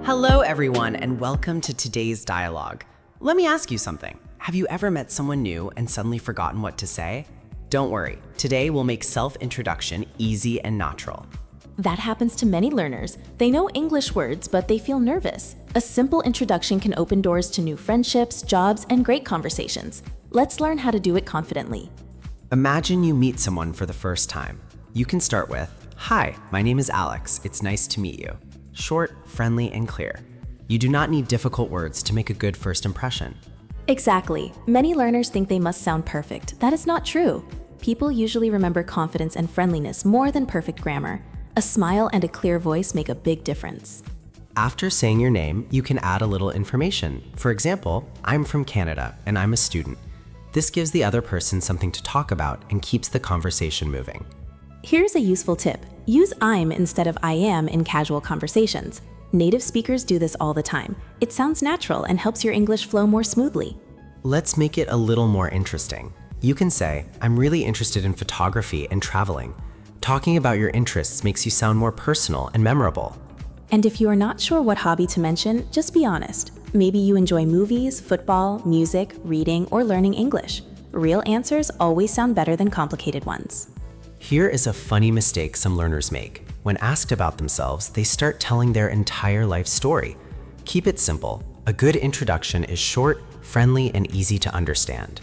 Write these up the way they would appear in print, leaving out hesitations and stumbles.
Hello, everyone, and welcome to today's dialogue. Let me ask you something. Have you ever met someone new and suddenly forgotten what to say? Don't worry. Today, we'll make self-introduction easy and natural. That happens to many learners. They know English words, but they feel nervous. A simple introduction can open doors to new friendships, jobs, and great conversations. Let's learn how to do it confidently. Imagine you meet someone for the first time. You can start with, "Hi, my name is Alex. It's nice to meet you." Short, friendly, and clear. You do not need difficult words to make a good first impression. Exactly. Many learners think they must sound perfect. That is not true. People usually remember confidence and friendliness more than perfect grammar. A smile and a clear voice make a big difference. After saying your name, you can add a little information. For example, I'm from Canada and I'm a student. This gives the other person something to talk about and keeps the conversation moving. Here's a useful tip. Use I'm instead of I am in casual conversations. Native speakers do this all the time. It sounds natural and helps your English flow more smoothly. Let's make it a little more interesting. You can say, "I'm really interested in photography and traveling." Talking about your interests makes you sound more personal and memorable. And if you are not sure what hobby to mention, just be honest. Maybe you enjoy movies, football, music, reading, or learning English. Real answers always sound better than complicated ones. Here is a funny mistake some learners make. When asked about themselves, they start telling their entire life story. Keep it simple. A good introduction is short, friendly, and easy to understand.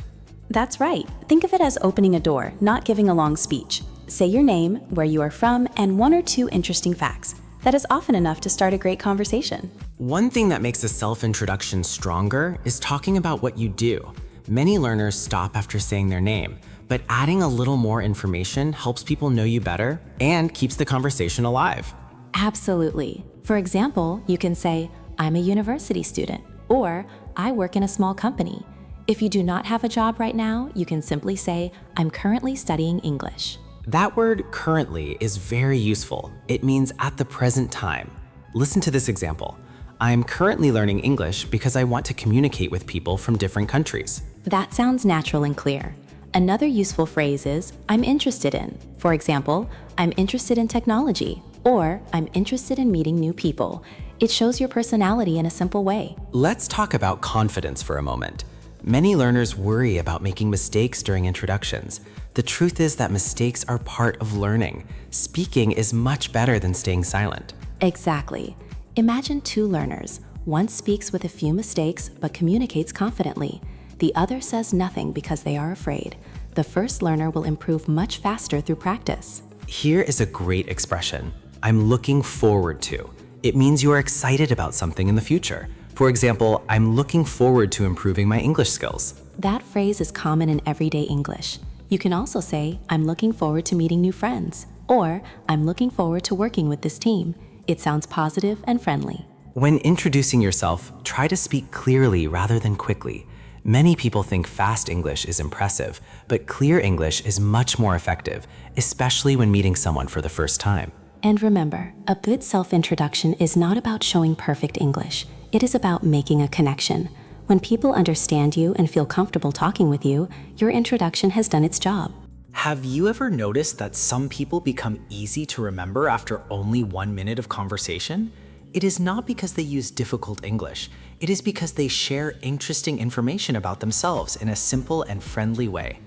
That's right. Think of it as opening a door, not giving a long speech. Say your name, where you are from, and one or two interesting facts. That is often enough to start a great conversation. One thing that makes a self-introduction stronger is talking about what you do. Many learners stop after saying their name, but adding a little more information helps people know you better and keeps the conversation alive. Absolutely. For example, you can say, "I'm a university student," or "I work in a small company." If you do not have a job right now, you can simply say, "I'm currently studying English." That word currently is very useful. It means at the present time. Listen to this example. I'm currently learning English because I want to communicate with people from different countries. That sounds natural and clear. Another useful phrase is, "I'm interested in." For example, "I'm interested in technology," or "I'm interested in meeting new people." It shows your personality in a simple way. Let's talk about confidence for a moment. Many learners worry about making mistakes during introductions. The truth is that mistakes are part of learning. Speaking is much better than staying silent. Exactly. Imagine two learners. One speaks with a few mistakes but communicates confidently. The other says nothing because they are afraid. The first learner will improve much faster through practice. Here is a great expression. I'm looking forward to. It means you are excited about something in the future. For example, I'm looking forward to improving my English skills. That phrase is common in everyday English. You can also say, "I'm looking forward to meeting new friends," or "I'm looking forward to working with this team." It sounds positive and friendly. When introducing yourself, try to speak clearly rather than quickly. Many people think fast English is impressive, but clear English is much more effective, especially when meeting someone for the first time. And remember, a good self-introduction is not about showing perfect English. It is about making a connection. When people understand you and feel comfortable talking with you, your introduction has done its job. Have you ever noticed that some people become easy to remember after only 1 minute of conversation? It is not because they use difficult English. It is because they share interesting information about themselves in a simple and friendly way.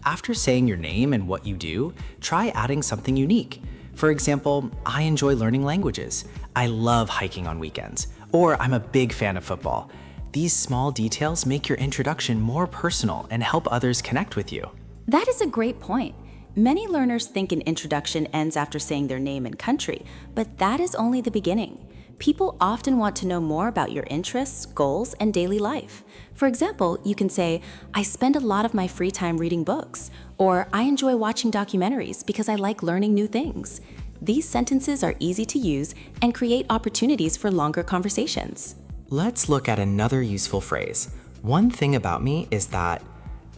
After saying your name and what you do, try adding something unique. For example, "I enjoy learning languages." "I love hiking on weekends." Or "I'm a big fan of football." These small details make your introduction more personal and help others connect with you. That is a great point. Many learners think an introduction ends after saying their name and country, but that is only the beginning. People often want to know more about your interests, goals, and daily life. For example, you can say, "I spend a lot of my free time reading books," or "I enjoy watching documentaries because I like learning new things." These sentences are easy to use and create opportunities for longer conversations. Let's look at another useful phrase. "One thing about me is that..."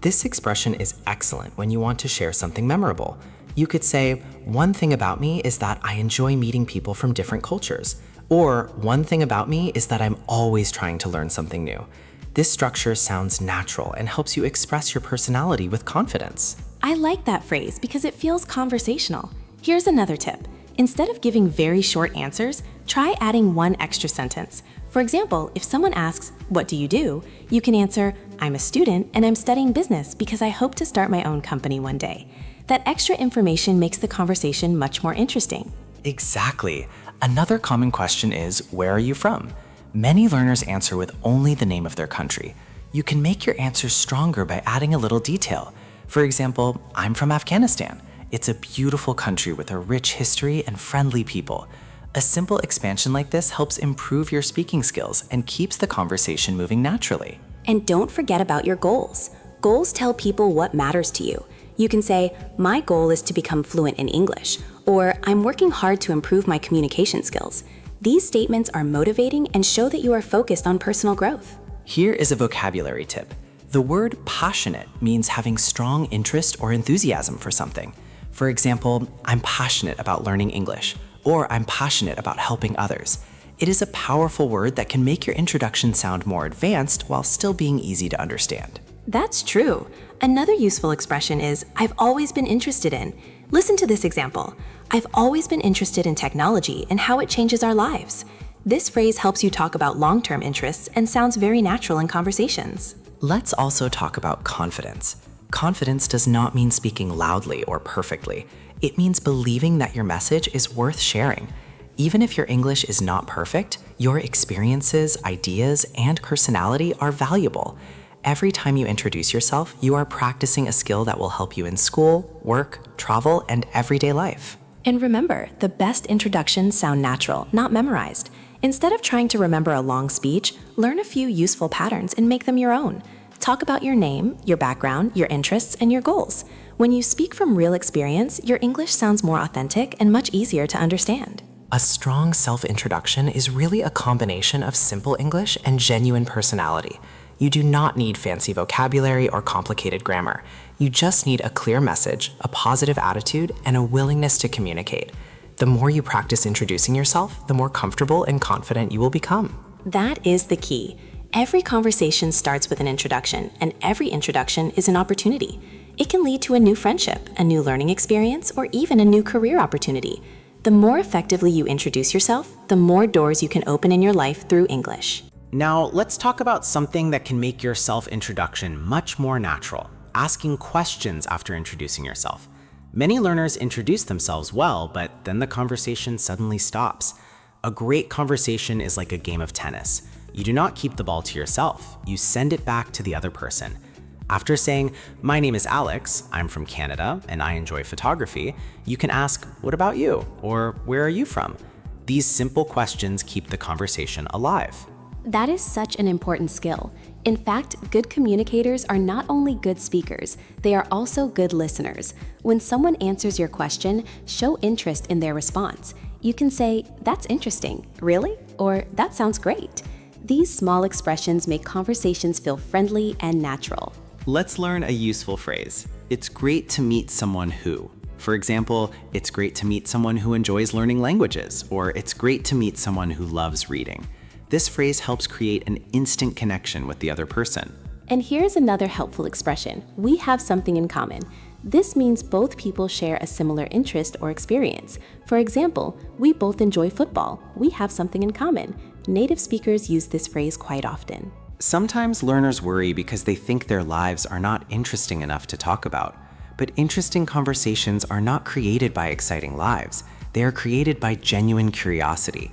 This expression is excellent when you want to share something memorable. You could say, "One thing about me is that I enjoy meeting people from different cultures." Or, "One thing about me is that I'm always trying to learn something new." This structure sounds natural and helps you express your personality with confidence. I like that phrase because it feels conversational. Here's another tip. Instead of giving very short answers, Try adding one extra sentence. For example, if someone asks, "What do you do?" you can answer, "I'm a student and I'm studying business because I hope to start my own company one day." That extra information makes the conversation much more interesting. Exactly. Another common question is, where are you from? Many learners answer with only the name of their country. You can make your answer stronger by adding a little detail. For example, I'm from Afghanistan. It's a beautiful country with a rich history and friendly people. A simple expansion like this helps improve your speaking skills and keeps the conversation moving naturally. And don't forget about your goals. Goals tell people what matters to you. You can say, "My goal is to become fluent in English," or "I'm working hard to improve my communication skills." These statements are motivating and show that you are focused on personal growth. Here is a vocabulary tip. The word passionate means having strong interest or enthusiasm for something. For example, I'm passionate about learning English, or I'm passionate about helping others. It is a powerful word that can make your introduction sound more advanced while still being easy to understand. That's true. Another useful expression is, "I've always been interested in." Listen to this example. "I've always been interested in technology and how it changes our lives." This phrase helps you talk about long-term interests and sounds very natural in conversations. Let's also talk about confidence. Confidence does not mean speaking loudly or perfectly. It means believing that your message is worth sharing. Even if your English is not perfect, your experiences, ideas, and personality are valuable. Every time you introduce yourself, you are practicing a skill that will help you in school, work, travel, and everyday life. And remember, the best introductions sound natural, not memorized. Instead of trying to remember a long speech, learn a few useful patterns and make them your own. Talk about your name, your background, your interests, and your goals. When you speak from real experience, your English sounds more authentic and much easier to understand. A strong self-introduction is really a combination of simple English and genuine personality. You do not need fancy vocabulary or complicated grammar. You just need a clear message, a positive attitude, and a willingness to communicate. The more you practice introducing yourself, the more comfortable and confident you will become. That is the key. Every conversation starts with an introduction, and every introduction is an opportunity. It can lead to a new friendship, a new learning experience, or even a new career opportunity. The more effectively you introduce yourself, the more doors you can open in your life through English. Now, let's talk about something that can make your self-introduction much more natural: asking questions after introducing yourself. Many learners introduce themselves well, but then the conversation suddenly stops. A great conversation is like a game of tennis. You do not keep the ball to yourself. You send it back to the other person. After saying, "My name is Alex, I'm from Canada, and I enjoy photography," you can ask, "What about you?" or "Where are you from?" These simple questions keep the conversation alive. That is such an important skill. In fact, good communicators are not only good speakers, they are also good listeners. When someone answers your question, show interest in their response. You can say, "That's interesting," "Really?" or "That sounds great." These small expressions make conversations feel friendly and natural. Let's learn a useful phrase. It's great to meet someone who. For example, it's great to meet someone who enjoys learning languages, or it's great to meet someone who loves reading. This phrase helps create an instant connection with the other person. And here's another helpful expression: we have something in common. This means both people share a similar interest or experience. For example, we both enjoy football. We have something in common. Native speakers use this phrase quite often. Sometimes learners worry because they think their lives are not interesting enough to talk about. But interesting conversations are not created by exciting lives. They are created by genuine curiosity.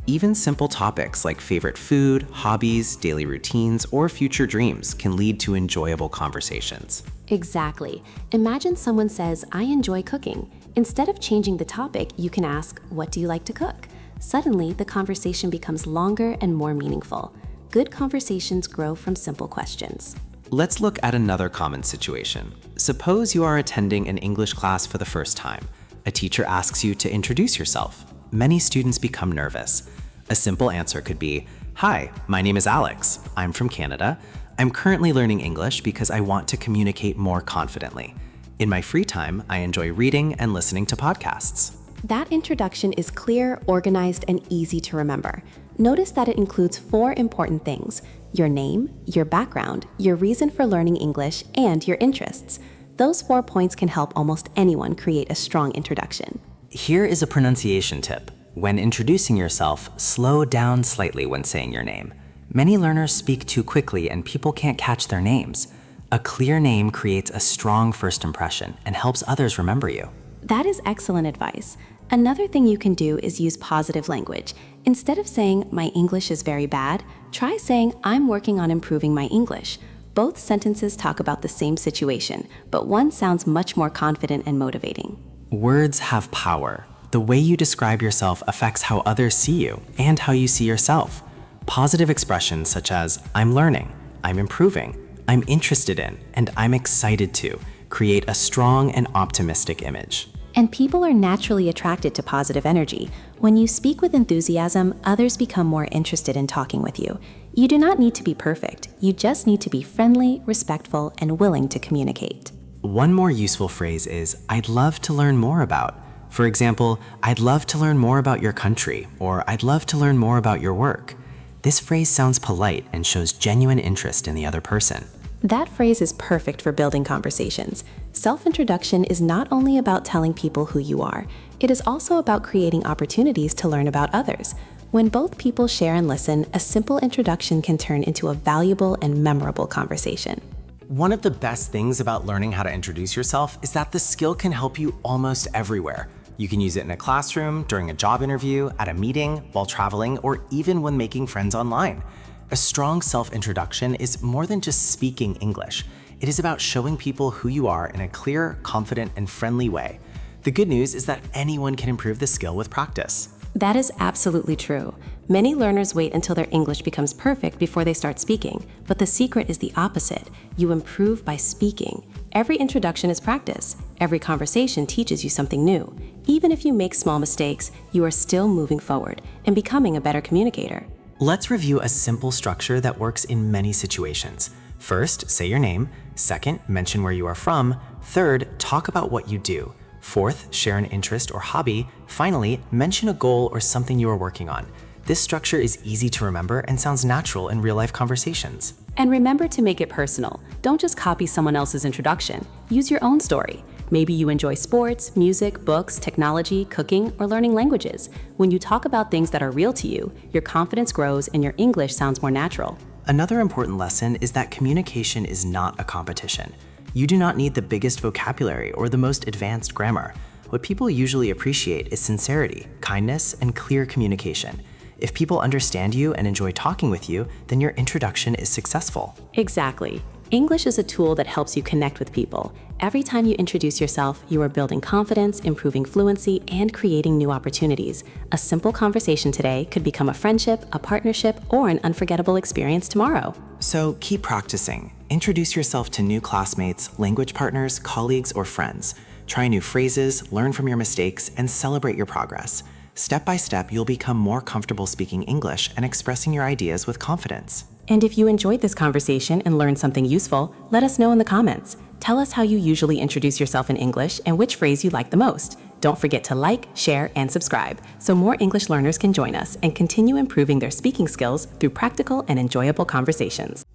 Even simple topics like favorite food, hobbies, daily routines, or future dreams can lead to enjoyable conversations. Exactly. Imagine someone says, "I enjoy cooking." Instead of changing the topic, you can ask, "What do you like to cook?" Suddenly, the conversation becomes longer and more meaningful. Good conversations grow from simple questions. Let's look at another common situation. Suppose you are attending an English class for the first time. A teacher asks you to introduce yourself. Many students become nervous. A simple answer could be, "Hi, my name is Alex. I'm from Canada. I'm currently learning English because I want to communicate more confidently. In my free time, I enjoy reading and listening to podcasts." That introduction is clear, organized, and easy to remember. Notice that it includes 4 important things: your name, your background, your reason for learning English, and your interests. Those 4 points can help almost anyone create a strong introduction. Here is a pronunciation tip. When introducing yourself, slow down slightly when saying your name. Many learners speak too quickly and people can't catch their names. A clear name creates a strong first impression and helps others remember you. That is excellent advice. Another thing you can do is use positive language. Instead of saying, "My English is very bad," try saying, "I'm working on improving my English." Both sentences talk about the same situation, but one sounds much more confident and motivating. Words have power. The way you describe yourself affects how others see you and how you see yourself. Positive expressions such as, "I'm learning," "I'm improving," "I'm interested in," and "I'm excited to" create a strong and optimistic image. And people are naturally attracted to positive energy. When you speak with enthusiasm, others become more interested in talking with you. You do not need to be perfect. You just need to be friendly, respectful, and willing to communicate. One more useful phrase is, "I'd love to learn more about." For example, "I'd love to learn more about your country," or "I'd love to learn more about your work." This phrase sounds polite and shows genuine interest in the other person. That phrase is perfect for building conversations. Self-introduction is not only about telling people who you are, it is also about creating opportunities to learn about others. When both people share and listen, a simple introduction can turn into a valuable and memorable conversation. One of the best things about learning how to introduce yourself is that the skill can help you almost everywhere. You can use it in a classroom, during a job interview, at a meeting, while traveling, or even when making friends online. A strong self-introduction is more than just speaking English. It is about showing people who you are in a clear, confident, and friendly way. The good news is that anyone can improve the skill with practice. That is absolutely true. Many learners wait until their English becomes perfect before they start speaking, but the secret is the opposite. You improve by speaking. Every introduction is practice. Every conversation teaches you something new. Even if you make small mistakes, you are still moving forward and becoming a better communicator. Let's review a simple structure that works in many situations. First, say your name. Second, mention where you are from. Third, talk about what you do. Fourth, share an interest or hobby. Finally, mention a goal or something you are working on. This structure is easy to remember and sounds natural in real-life conversations. And remember to make it personal. Don't just copy someone else's introduction. Use your own story. Maybe you enjoy sports, music, books, technology, cooking, or learning languages. When you talk about things that are real to you, your confidence grows and your English sounds more natural. Another important lesson is that communication is not a competition. You do not need the biggest vocabulary or the most advanced grammar. What people usually appreciate is sincerity, kindness, and clear communication. If people understand you and enjoy talking with you, then your introduction is successful. Exactly. English is a tool that helps you connect with people. Every time you introduce yourself, you are building confidence, improving fluency, and creating new opportunities. A simple conversation today could become a friendship, a partnership, or an unforgettable experience tomorrow. So keep practicing. Introduce yourself to new classmates, language partners, colleagues, or friends. Try new phrases, learn from your mistakes, and celebrate your progress. Step by step, you'll become more comfortable speaking English and expressing your ideas with confidence. And if you enjoyed this conversation and learned something useful, let us know in the comments. Tell us how you usually introduce yourself in English and which phrase you like the most. Don't forget to like, share, and subscribe so more English learners can join us and continue improving their speaking skills through practical and enjoyable conversations.